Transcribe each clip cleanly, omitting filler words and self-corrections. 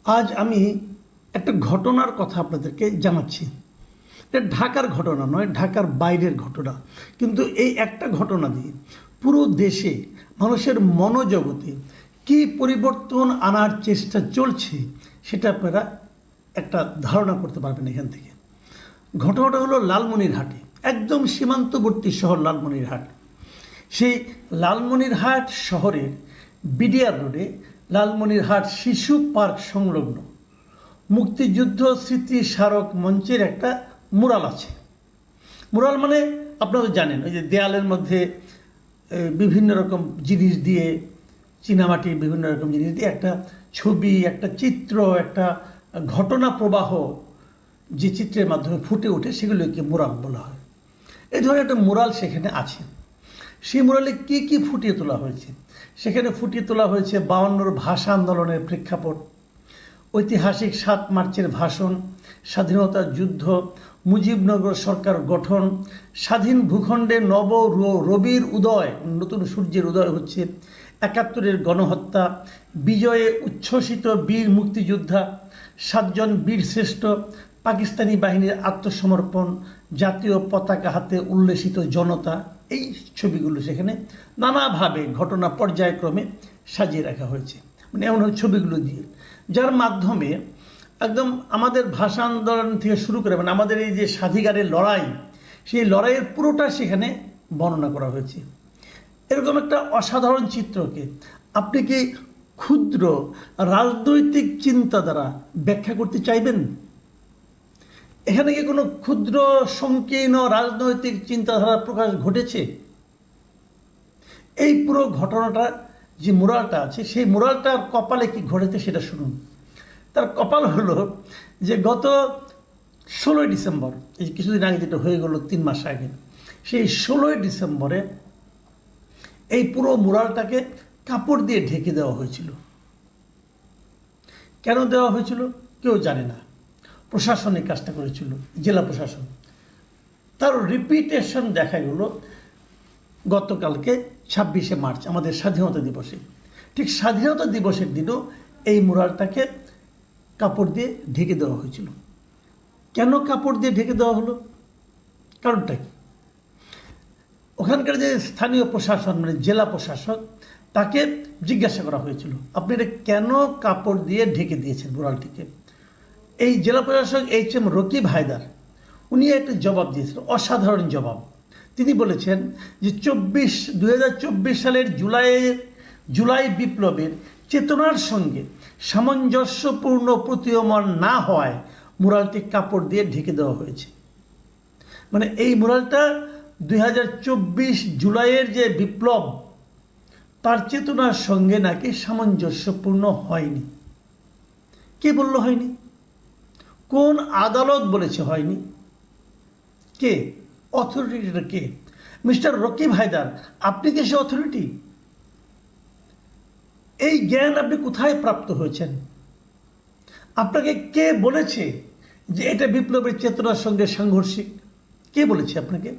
আজ আমি একটা ঘটনার কথা আপনাদেরকে জানাচ্ছি। এটা ঢাকার ঘটনা নয়, ঢাকার বাইরের ঘটনা, কিন্তু এই একটা ঘটনা দিয়ে পুরো দেশে মানুষের মনোজগতে কি পরিবর্তন আনার চেষ্টা চলছে সেটা আপনারা একটা ধারণা করতে পারবেন এখান থেকে। ঘটনাটা হলো লালমনিরহাটে, একদম সীমান্তবর্তী শহর লালমনিরহাট। সেই লালমনিরহাট শহরের বিডিআর রোডে লালমনিরহাট শিশু পার্ক সংলগ্ন মুক্তিযুদ্ধ স্মৃতি স্মারক মঞ্চের একটা মুরাল আছে। মুরাল মানে আপনারা জানেন, ওই যে দেয়ালের মধ্যে বিভিন্ন রকম জিনিস দিয়ে, চীনামাটির বিভিন্ন রকম জিনিস দিয়ে একটা ছবি, একটা চিত্র, একটা ঘটনা প্রবাহ যে চিত্রের মাধ্যমে ফুটে ওঠে সেগুলোকে মুরাল বলা হয়। এই ধরনের একটা মুরাল সেখানে আছে। সেই মুরালে কি কি ফুটিয়ে তোলা হয়েছে? সেখানে ফুটিয়ে তোলা হয়েছে 52 ভাষা আন্দোলনের প্রেক্ষাপট, ঐতিহাসিক 7 মার্চের ভাষণ, স্বাধীনতার যুদ্ধ, মুজিবনগর সরকার গঠন, স্বাধীন ভূখণ্ডে নব রবির উদয়, নতুন সূর্যের উদয় হচ্ছে, 71-এর গণহত্যা, বিজয়ে উচ্ছ্বসিত বীর মুক্তিযোদ্ধা, 7 জন বীর শ্রেষ্ঠ, পাকিস্তানি বাহিনীর আত্মসমর্পণ, জাতীয় পতাকা হাতে উল্লেসিত জনতা। এই ছবিগুলো সেখানে নানাভাবে ঘটনা পর্যায়ক্রমে সাজিয়ে রাখা হয়েছে, মানে এমনভাবে ছবিগুলো দিয়ে, যার মাধ্যমে একদম আমাদের ভাষা আন্দোলন থেকে শুরু করে, মানে আমাদের এই যে স্বাধিকারের লড়াই, সেই লড়াইয়ের পুরোটা সেখানে বর্ণনা করা হয়েছে। এরকম একটা অসাধারণ চিত্রকে আপনি কি ক্ষুদ্র রাজনৈতিক চিন্তা দ্বারা ব্যাখ্যা করতে চাইবেন? এখানে কি কোনো ক্ষুদ্র সংকীর্ণ রাজনৈতিক চিন্তাধারা প্রকাশ ঘটেছে? এই পুরো ঘটনাটা যে মুরালটা আছে, সেই মুরালটার কপালে কি ঘটেছে সেটা শুনুন। তার কপাল হলো যে গত 16ই ডিসেম্বর, এই কিছুদিন আগে, যেটা হয়ে গেল 3 মাস আগে, সেই 16ই ডিসেম্বরে এই পুরো মুরালটাকে কাপড় দিয়ে ঢেকে দেওয়া হয়েছিল। কেন দেওয়া হয়েছিল কেউ জানে না। প্রশাসন এই কাজটা করেছিল, জেলা প্রশাসন। তার রিপিটেশন দেখা গেল গতকালকে 26শে মার্চ, আমাদের স্বাধীনতা দিবসে। ঠিক স্বাধীনতা দিবসের দিনও এই মুরালটাকে কাপড় দিয়ে ঢেকে দেওয়া হয়েছিল। কেন কাপড় দিয়ে ঢেকে দেওয়া হলো? কারণটা কি? ওখানকার যে স্থানীয় প্রশাসন, মানে জেলা প্রশাসক, তাকে জিজ্ঞাসা করা হয়েছিল, আপনি এটা কেন কাপড় দিয়ে ঢেকে দিয়েছেন মুরালটিকে? এই জেলা প্রশাসক HM রকিব হায়দার, উনি একটা জবাব দিয়েছিলেন, অসাধারণ জবাব। তিনি বলেছেন যে 2024 সালের জুলাই বিপ্লবের চেতনার সঙ্গে সামঞ্জস্যপূর্ণ প্রতীয়মান না হওয়ায় মুরালটি কাপড় দিয়ে ঢেকে দেওয়া হয়েছে। মানে এই মুরালটা 2024 জুলাইয়ের যে বিপ্লব, তার চেতনার সঙ্গে নাকি সামঞ্জস্যপূর্ণ হয়নি। কে বলল হয়নি? কোন আদালত বলেছে হয়নি? কে অথরিটিটা? কে? মিস্টার রকিব হায়দার, আপনি কি সে অথরিটি? এই জ্ঞান আপনি কোথায় প্রাপ্ত হয়েছেন? আপনাকে কে বলেছে যে এটা বিপ্লবের চেতনার সঙ্গে সাংঘর্ষিক? কে বলেছে আপনাকে?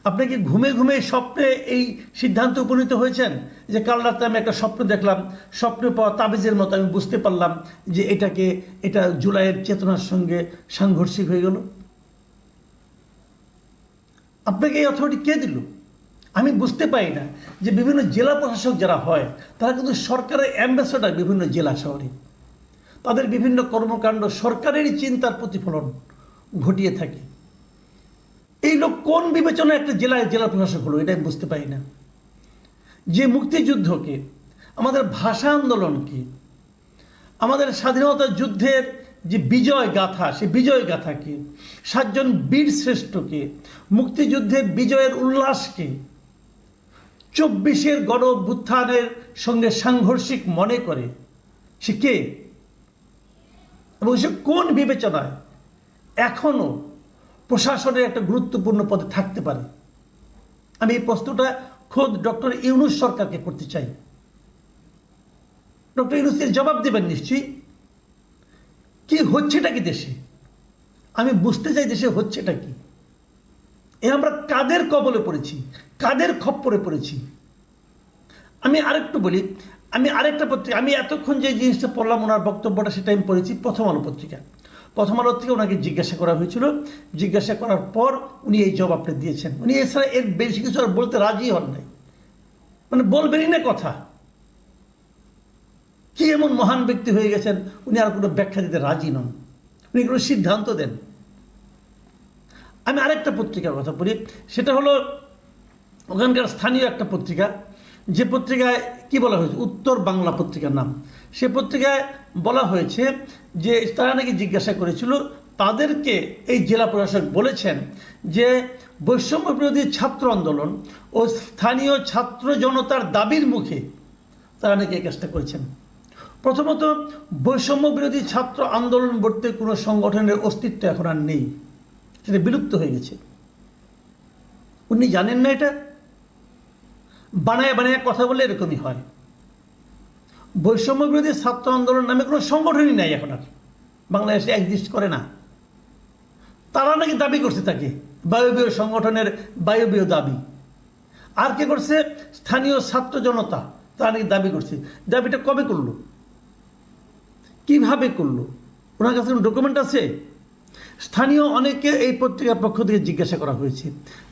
আপনি কি ঘুমে ঘুমে স্বপ্নে এই সিদ্ধান্তে উপনীত হয়েছেন যে কাল রাতে আমি একটা স্বপ্ন দেখলাম, স্বপ্নে পাওয়া তাবিজের মতো আমি বুঝতে পারলাম যে এটা জুলাইয়ের চেতনার সঙ্গে সাংঘর্ষিক হয়ে গেল? আপনাকে এই অথরিটি কে দিল? আমি বুঝতে পারি না যে বিভিন্ন জেলা প্রশাসক যারা হয়, তারা কিন্তু সরকারের অ্যাম্বাসেডর বিভিন্ন জেলা শহরে। তাদের বিভিন্ন কর্মকাণ্ড সরকারেরই চিন্তার প্রতিফলন ঘটিয়ে থাকে। এই লোক কোন বিবেচনায় একটা জেলা প্রশাসক হলো, এটা আমি বুঝতে পারি না। যে মুক্তিযুদ্ধকে, আমাদের ভাষা আন্দোলনকে, আমাদের স্বাধীনতা যুদ্ধের যে বিজয় গাথা, সে বিজয় গাথাকে, 7 জন বীর শ্রেষ্ঠকে, মুক্তিযুদ্ধের বিজয়ের উল্লাসকে 24-এর গণ অভ্যুত্থানের সঙ্গে সাংঘর্ষিক মনে করে, সে কে এবং সে কোন বিবেচনায় এখনো প্রশাসনের একটা গুরুত্বপূর্ণ পদে থাকতে পারে? আমি এই প্রশ্নটা খোদ ডক্টর ইউনূস সরকারকে করতে চাই। ডক্টর ইউনূস এর জবাব দেবেন নিশ্চয়ই। কি হচ্ছেটা কি দেশে? আমি বুঝতে চাই দেশে হচ্ছেটা কি। আমরা কাদের কবলে পড়েছি, কাদের খপ্পরে পড়েছি? আমি আরেকটু বলি, আমি আরেকটা পত্রিকা, আমি এতক্ষণ যে জিনিসটা পড়লাম ওনার বক্তব্যটা, সেটা আমি পড়েছি প্রথম আলো পত্রিকা। প্রথম আলো থেকে ওনাকে জিজ্ঞাসা করা হয়েছিল, জিজ্ঞাসা করার পর উনি এই জবাবটা দিয়েছেন। উনি এছাড়া এর বেশি কিছু আর বলতে রাজি হন নাই, মানে বলবেনই না কথা। কি এমন মহান ব্যক্তি হয়ে গেছেন উনি আর কোনো ব্যাখ্যা দিতে রাজি নন, উনি কোনো সিদ্ধান্ত দেন। আমি আরেকটা পত্রিকার কথা বলি, সেটা হলো ওখানকার স্থানীয় একটা পত্রিকা, যে পত্রিকায় কি বলা হয়েছে, উত্তর বাংলা পত্রিকার নাম। সে পত্রিকায় বলা হয়েছে যে তারা নাকি জিজ্ঞাসা করেছিল, তাদেরকে এই জেলা প্রশাসক বলেছেন যে বৈষম্য বিরোধী ছাত্র আন্দোলন ও স্থানীয় ছাত্র জনতার দাবির মুখে তারা নাকি এই কাজটা করেছেন। প্রথমত, বৈষম্য বিরোধী ছাত্র আন্দোলন বলতে কোনো সংগঠনের অস্তিত্ব এখন আর নেই, সেটা বিলুপ্ত হয়ে গেছে। উনি জানেন না এটা? বানায় বানায় কথা বলে এরকমই হয়। বৈষম্য বিরোধী ছাত্র আন্দোলন নামে কোনো সংগঠনই নাই এখন আর, বাংলাদেশে এক্সিস্ট করে না। তারা নাকি দাবি করছে তাকে বায়বীয় সংগঠনের বায়বীয় দাবি। আর কে করছে? স্থানীয় ছাত্র জনতা, তারা নাকি দাবি করছে। দাবিটা কবে করলো, কিভাবে করলো, ওনার কাছে কোনো ডকুমেন্ট আছে? স্থানীয় অনেকে এই পত্রিকার পক্ষ থেকে জিজ্ঞাসা করা হয়েছে,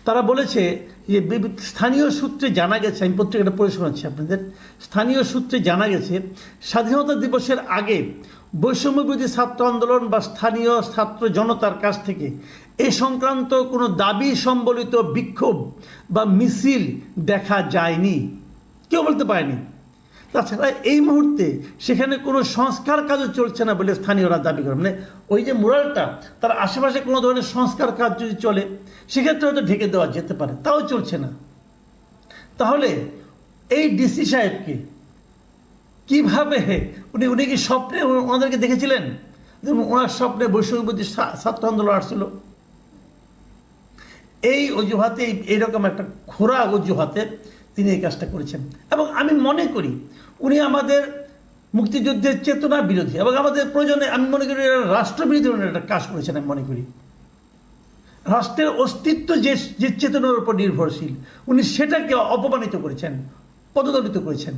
তারা বলেছে যে স্থানীয় সূত্রে জানা গেছে, আমি পত্রিকাটা পড়ে শোনাচ্ছি আপনাদের। স্থানীয় সূত্রে জানা গেছে স্বাধীনতা দিবসের আগে বৈষম্য বিরোধী ছাত্র আন্দোলন বা স্থানীয় ছাত্র জনতার কাছ থেকে এ সংক্রান্ত কোনো দাবি সম্বলিত বিক্ষোভ বা মিছিল দেখা যায়নি, কেউ বলতে পারেনি। তাছাড়া এই মুহূর্তে সেখানে কোনো সংস্কার কাজও চলছে না বলে স্থানীয়রা দাবি করে। মানে ওই যে মুরালটা, তার আশেপাশে কোনো ধরনের সংস্কার কাজ যদি চলে সেক্ষেত্রে হয়তো ঢেকে দেওয়া যেতে পারে, তাও চলছে না। তাহলে এই ডিসি সাহেবকে কীভাবে উনি কি স্বপ্নে ওনাদেরকে দেখেছিলেন? ওনার স্বপ্নে বৈষম্যবিরোধী ছাত্র আন্দোলন আসছিল। এই অজুহাতে, এইরকম একটা খোরা অজুহাতে তিনি এই কাজটা করেছেন। এবং আমি মনে করি উনি আমাদের মুক্তিযুদ্ধের চেতনা বিরোধী এবং আমাদের প্রয়োজনে আমি মনে করি রাষ্ট্রবিরোধী একটা কাজ করেছেন। আমি মনে করি রাষ্ট্রের অস্তিত্ব যে চেতনার উপর নির্ভরশীল, উনি সেটাকে অপমানিত করেছেন, পদদলিত করেছেন।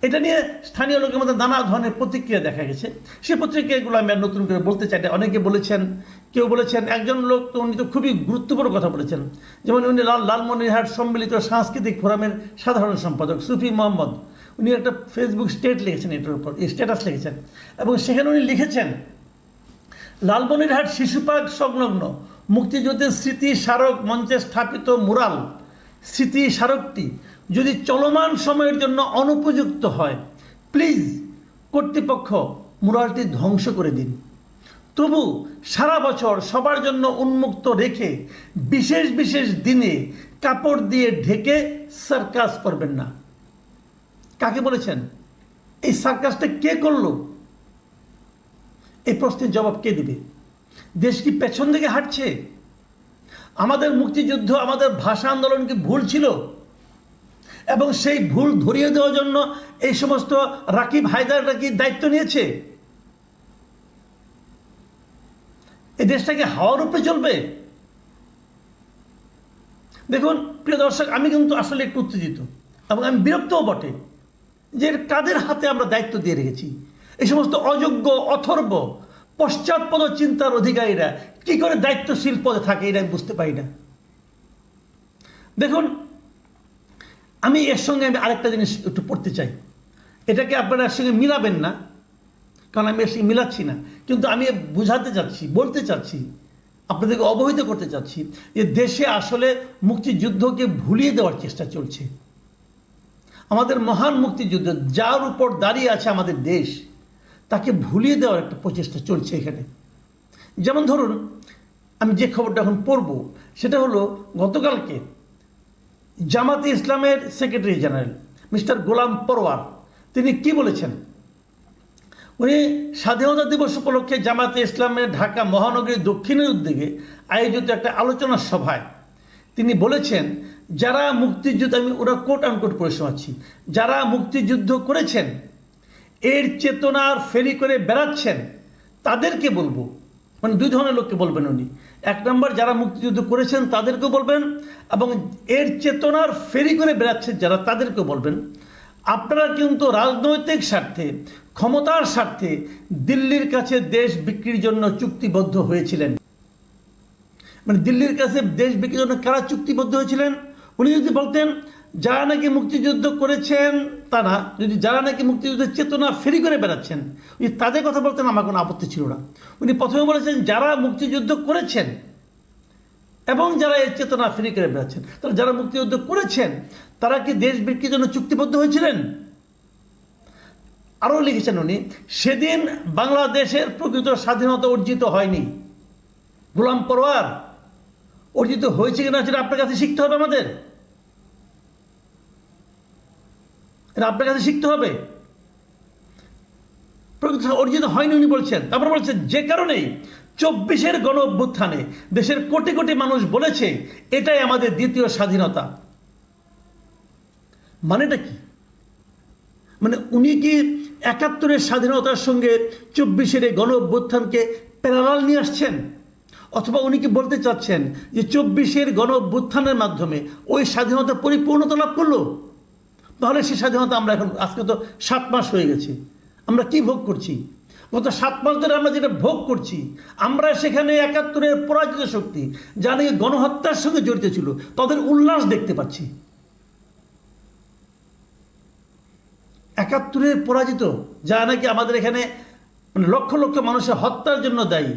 এটা নিয়ে স্থানীয় লোকের মধ্যে নানা ধরনের প্রতিক্রিয়া দেখা গেছে। সেই প্রতিক্রিয়াগুলো আমি আর নতুন করে বলতে চাই না। অনেকে বলেছেন, কেউ বলেছেন, একজন লোক তো উনি তো খুবই গুরুত্বপূর্ণ কথা বলেছেন, যেমন উনি লালমনিরহাট সম্মিলিত সাংস্কৃতিক ফোরামের সাধারণ সম্পাদক সুফি মোহাম্মদ, উনি একটা ফেসবুক লিখেছেন, এটার উপর স্ট্যাটাস লিখেছেন, এবং সেখানে উনি লিখেছেন লালমনিরহাট শিশু পার্ক সংলগ্ন মুক্তিযুদ্ধের স্মৃতি স্মারক মঞ্চে স্থাপিত মুরাল স্মৃতি স্মারকটি যদি চলমান সময়ের জন্য অনুপযুক্ত হয়, প্লিজ কর্তৃপক্ষ মুরালটি ধ্বংস করে দিন। তবু সারা বছর সবার জন্য উন্মুক্ত রেখে বিশেষ বিশেষ দিনে কাপড় দিয়ে ঢেকে সার্কাস করবেন না। কাকে বলেছেন? এই সার্কাসটা কে করলো? এই প্রশ্নের জবাব কে দিবে? দেশ কি পেছন দিকে হাঁটছে? আমাদের মুক্তিযুদ্ধ, আমাদের ভাষা আন্দোলন কি ভুল ছিল? এবং সেই ভুল ধরিয়ে দেওয়ার জন্য এই সমস্ত রাকিব হায়দাররা কি দায়িত্ব নিয়েছে? এই দেশটাকে হাওয়ার উপরে চলবে? দেখুন প্রিয় দর্শক, আমি কিন্তু আসলে একটু উত্তেজিত এবং আমি বিরক্তও বটে যে কাদের হাতে আমরা দায়িত্ব দিয়ে রেখেছি। এই সমস্ত অযোগ্য, অথর্ব, পশ্চাৎপদ চিন্তার অধিকারীরা কি করে দায়িত্বশীল পদে থাকে, এটা আমি বুঝতে পারি না। দেখুন, আমি এর সঙ্গে আরেকটা জিনিস একটু পড়তে চাই, এটাকে আপনারা এর সঙ্গে মিলাবেন না, কারণ আমি এর সঙ্গে মিলাচ্ছি না, কিন্তু আমি বুঝাতে চাচ্ছি, বলতে চাচ্ছি, আপনাদেরকে অবহিত করতে চাচ্ছি যে দেশে আসলে মুক্তিযুদ্ধকে ভুলিয়ে দেওয়ার চেষ্টা চলছে। আমাদের মহান মুক্তিযুদ্ধ, যার উপর দাঁড়িয়ে আছে আমাদের দেশ, তাকে ভুলিয়ে দেওয়ার একটা প্রচেষ্টা চলছে এখানে। যেমন ধরুন, আমি যে খবরটা এখন পড়ব সেটা হলো গতকালকে জামাতে ইসলামের সেক্রেটারি জেনারেল মিস্টার গোলাম পরওয়ার তিনি কি বলেছেন। উনি স্বাধীনতা দিবস উপলক্ষে জামাতে ইসলামের ঢাকা মহানগরী দক্ষিণের উদ্যোগে আয়োজিত একটা আলোচনা সভায় তিনি বলেছেন, যারা মুক্তিযুদ্ধ, আমি ওরা কোট আনকোট পড়ে শোনাচ্ছি, যারা মুক্তিযুদ্ধ করেছেন, এর চেতনার ফেরি করে বেড়াচ্ছেন, তাদেরকে বলবো, মানে দুই ধরনের লোককে বলবেন উনি। এক নম্বর, যারা মুক্তিযুদ্ধ করেছেন তাদেরকেও বলবেন, এবং এর চেতনার ফেরি করে বেড়াচ্ছেন যারা, তাদেরকেও বলবেন। আপনারা কিন্তু রাজনৈতিক স্বার্থে, ক্ষমতার স্বার্থে দিল্লির কাছে দেশ বিক্রির জন্য চুক্তিবদ্ধ হয়েছিলেন। মানে দিল্লির কাছে দেশ বিক্রির জন্য কারা চুক্তিবদ্ধ হয়েছিলেন? উনি যদি বলতেন যারা নাকি মুক্তিযুদ্ধ করেছেন তারা, যদি যারা নাকি মুক্তিযুদ্ধের চেতনা ফেরি করে বেড়াচ্ছেন, যদি তাদের কথা বলতেন আমার কোনো আপত্তি ছিল না। উনি প্রথমে বলেছেন যারা মুক্তিযুদ্ধ করেছেন এবং যারা এই চেতনা ফেরি করে বেড়াচ্ছেন, তারা যারা মুক্তিযুদ্ধ করেছেন তারা কি দেশ বিক্রির জন্য চুক্তিবদ্ধ হয়েছিলেন? আরও লিখেছেন উনি, সেদিন বাংলাদেশের প্রকৃত স্বাধীনতা অর্জিত হয়নি, গোলাম পরোয়ার অর্জিত হয়েছে কিনা সেটা আপনার কাছে শিখতে হবে, আমাদের এটা আপনার কাছে শিখতে হবে। প্রকৃত অর্জিত হয়নি উনি বলছেন। তারপর বলছেন যে কারণেই 24-এর গণ অভ্যুত্থানে দেশের কোটি কোটি মানুষ বলেছে এটাই আমাদের দ্বিতীয় স্বাধীনতা। মানেটা কি? মানে উনি কি 71-এর স্বাধীনতার সঙ্গে 24-এর গণ অভ্যুত্থানকে প্যারালাল নিয়ে আসছেন? অথবা উনি কি বলতে চাচ্ছেন যে 24-এর গণ অভ্যুত্থানের মাধ্যমে ওই স্বাধীনতা পরিপূর্ণতা লাভ করলো? তাহলে সেই স্বাধীনতা আমরা এখন, আজকে তো 7 মাস হয়ে গেছে, আমরা কি ভোগ করছি? গত 7 মাস ধরে আমরা যেটা ভোগ করছি, আমরা সেখানে 71-এর পরাজিত শক্তি যা নাকি গণহত্যার সঙ্গে জড়িত ছিল তাদের উল্লাস দেখতে পাচ্ছি। 71-এর পরাজিত যা নাকি আমাদের এখানে মানে লক্ষ লক্ষ মানুষের হত্যার জন্য দায়ী,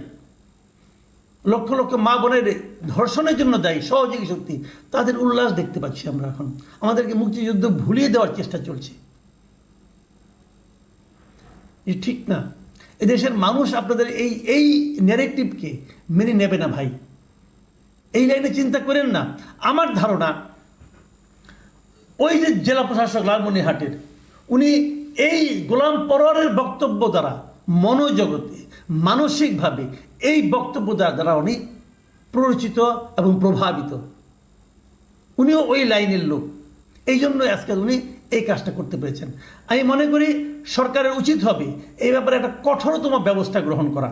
লক্ষ লক্ষ মা বোনের ধর্ষণের জন্য দায়ী সহযোগী শক্তি, তাদের উল্লাস দেখতে পাচ্ছি আমরা এখন। আমাদেরকে মুক্তিযুদ্ধ ভুলিয়ে দেওয়ার চেষ্টা চলছে। এ ঠিক না। এদেশের মানুষ আপনাদের এই ন্যারেটিভকে মেনে নেবে না ভাই, এই লাইনে চিন্তা করেন না। আমার ধারণা ওই যে জেলা প্রশাসক লালমনিরহাটের, উনি এই গোলাম পরোয়ারের বক্তব্য দ্বারা মনোজগতে মানসিকভাবে এই বক্তব্য দ্বারা উনি প্ররোচিত এবং প্রভাবিত। উনিও ওই লাইনের লোক, এই জন্য আজকাল উনি এই কাজটা করতে পেরেছেন। আমি মনে করি সরকারের উচিত হবে এই ব্যাপারে একটা কঠোরতম ব্যবস্থা গ্রহণ করা,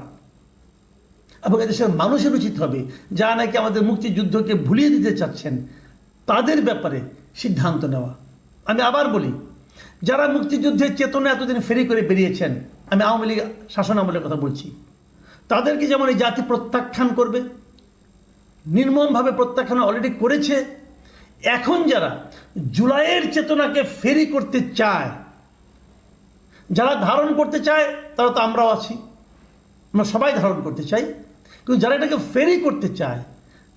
এবং এদেশের মানুষের উচিত হবে যারা নাকি আমাদের মুক্তিযুদ্ধকে ভুলিয়ে দিতে চাচ্ছেন তাদের ব্যাপারে সিদ্ধান্ত নেওয়া। আমি আবার বলি, যারা মুক্তিযুদ্ধের চেতনা এতদিন ফেরি করে বেরিয়েছেন, আমি আওয়ামী লীগ শাসন আমলের কথা বলছি, তাদেরকে যেমন এই জাতি প্রত্যাখ্যান করবে, নির্মমভাবে প্রত্যাখ্যান অলরেডি করেছে, এখন যারা জুলাইয়ের চেতনাকে ফেরি করতে চায়, যারা ধারণ করতে চায়, তারা তো আমরাও আছি, আমরা সবাই ধারণ করতে চাই, কিন্তু যারা এটাকে ফেরি করতে চায়,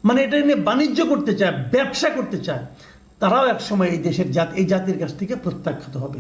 মানে এটা নিয়ে বাণিজ্য করতে চায়, ব্যবসা করতে চায়, তারাও একসময় এই দেশের এই জাতির কাছ থেকে প্রত্যাখ্যাত হবে।